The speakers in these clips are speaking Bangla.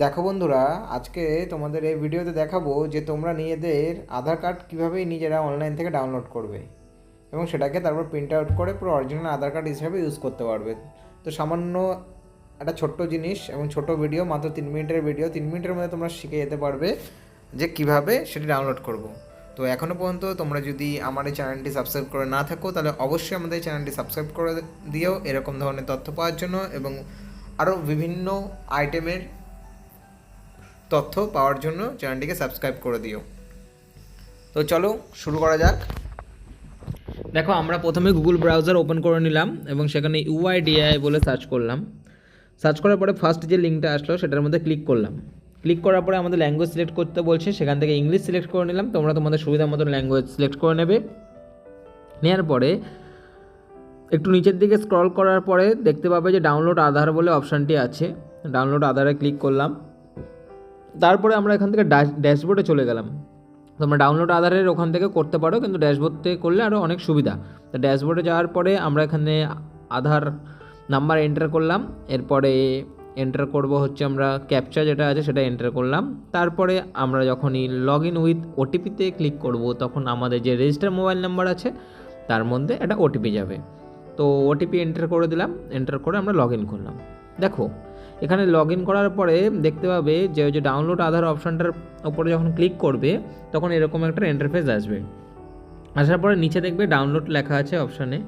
দেখো বন্ধুরা, আজকে তোমাদের এই ভিডিওতে দেখাবো যে তোমরা নিজেদের আধার কার্ড কীভাবে নিজেরা অনলাইন থেকে ডাউনলোড করবে এবং সেটাকে তারপর প্রিন্ট আউট করে পুরো অরিজিনাল আধার কার্ড হিসেবে ইউজ করতে পারবে। তো সামান্য একটা ছোট্ট জিনিস এবং ছোট ভিডিও, মাত্র 3 মিনিটের ভিডিও, 3 মিনিটের মধ্যে তোমরা শিখে যেতে পারবে যে কিভাবে সেটি ডাউনলোড করব। তো এখনও পর্যন্ত তোমরা যদি আমার এই চ্যানেলটি সাবস্ক্রাইব করে না থাকো তাহলে অবশ্যই আমাদের এই চ্যানেলটি সাবস্ক্রাইব করে দিও এরকম ধরনের তথ্য পাওয়ার জন্য এবং আরও বিভিন্ন আইটেমের তথ্য পাওয়ার জন্য চ্যানেলটিকে সাবস্ক্রাইব করে দিও। তো চলো শুরু করা যাক। দেখো, আমরা প্রথমে গুগল ব্রাউজার ওপেন করে নিলাম এবং সেখানে ইউআইডিআই বলে সার্চ করলাম। সার্চ করার পরে ফার্স্ট যে লিঙ্কটা আসলো সেটার মধ্যে ক্লিক করলাম। ক্লিক করার পরে আমাদের ল্যাঙ্গুয়েজ সিলেক্ট করতে বলছে, সেখান থেকে ইংলিশ সিলেক্ট করে নিলাম। তোমরা তোমাদের সুবিধা মতো ল্যাঙ্গুয়েজ সিলেক্ট করে নেবে। নেওয়ার পরে একটু নিচের দিকে স্ক্রল করার পরে দেখতে পাবে যে ডাউনলোড আধার বলে অপশানটি আছে। ডাউনলোড আধারে ক্লিক করলাম। তারপরে আমরা এখান থেকে ড্যাশবোর্ডে চলে গেলাম। তোমরা ডাউনলোড আধারের ওখান থেকে করতে পারো, কিন্তু ড্যাশবোর্ড থেকে করলে আরও অনেক সুবিধা। তো ড্যাশবোর্ডে যাওয়ার পরে আমরা এখানে আধার নাম্বার এন্টার করলাম। এরপরে এন্টার করব হচ্ছে আমরা ক্যাপচা যেটা আছে সেটা এন্টার করলাম। তারপরে আমরা যখনই লগ ইন উইথ ওটিপিতে ক্লিক করব তখন আমাদের যে রেজিস্টার মোবাইল নাম্বার আছে তার মধ্যে একটা ওটিপি যাবে। তো ওটিপি এন্টার করে দিলাম। এন্টার করে আমরা লগ ইন করলাম। দেখো, এখানে লগ ইন করার পরে দেখতে পাবে যে ওই যে ডাউনলোড আধার অপশানটার ওপরে যখন ক্লিক করবে তখন এরকম একটা ইন্টারফেস আসবে। আসার পরে নিচে দেখবে ডাউনলোড লেখা আছে অপশানে।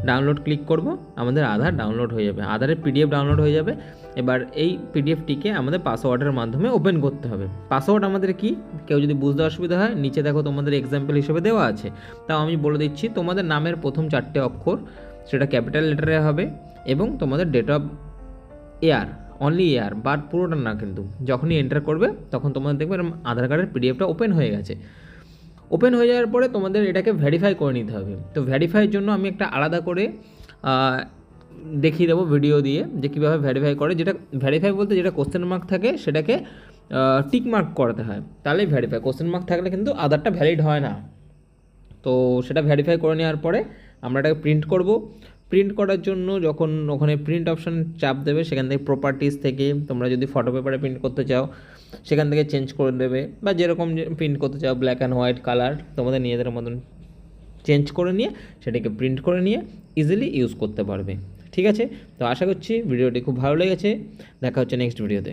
ডাউনলোড ক্লিক করব, আমাদের আধার ডাউনলোড হয়ে যাবে, আধারের পিডিএফ ডাউনলোড হয়ে যাবে। এবার এই পিডিএফটিকে আমাদের পাসওয়ার্ডের মাধ্যমে ওপেন করতে হবে। পাসওয়ার্ড আমাদের কি, কেউ যদি বুঝতে অসুবিধা হয় নিচে দেখো তোমাদের এক্সাম্পল হিসেবে দেওয়া আছে, তাও আমি বলে দিচ্ছি। তোমাদের নামের প্রথম 4টে অক্ষর সেটা ক্যাপিটাল লেটারে হবে এবং তোমাদের date of year, only year, but পুরোটা না। কিন্তু যখনই এন্টার করবে তখন তোমাদের দেখবে এরকম আধার কার্ডের পিডিএফটা ওপেন হয়ে গেছে। ওপেন হয়ে যাওয়ার পরে তোমাদের এটাকে ভেরিফাই করে নিতে হবে। তো ভেরিফাইয়ের জন্য আমি একটা আলাদা করে দেখিয়ে দেবো ভিডিও দিয়ে যে কীভাবে ভেরিফাই করে। যেটা ভেরিফাই বলতে যেটা কোশ্চেন মার্ক থাকে সেটাকে টিক মার্ক করাতে হয়, তাহলেই ভেরিফাই। কোশ্চেন মার্ক থাকলে কিন্তু আধারটা ভ্যালিড হয় না। তো সেটা ভেরিফাই করে নেওয়ার পরে আমরা এটাকে প্রিন্ট করব। প্রিন্ট করার জন্য যখন ওখানে প্রিন্ট অপশান চাপ দেবে সেখান থেকে প্রপার্টিস থেকে তোমরা যদি ফটো পেপারে প্রিন্ট করতে চাও সেখান থেকে চেঞ্জ করে দেবে, বা যেরকম প্রিন্ট করতে চাও ব্ল্যাক অ্যান্ড হোয়াইট কালার তোমাদের নিজেদের মতন চেঞ্জ করে নিয়ে সেটাকে প্রিন্ট করে নিয়ে ইজিলি ইউজ করতে পারবে। ঠিক আছে, তো আশা করছি ভিডিওটি খুব ভালো লেগেছে। দেখা হচ্ছে নেক্সট ভিডিওতে।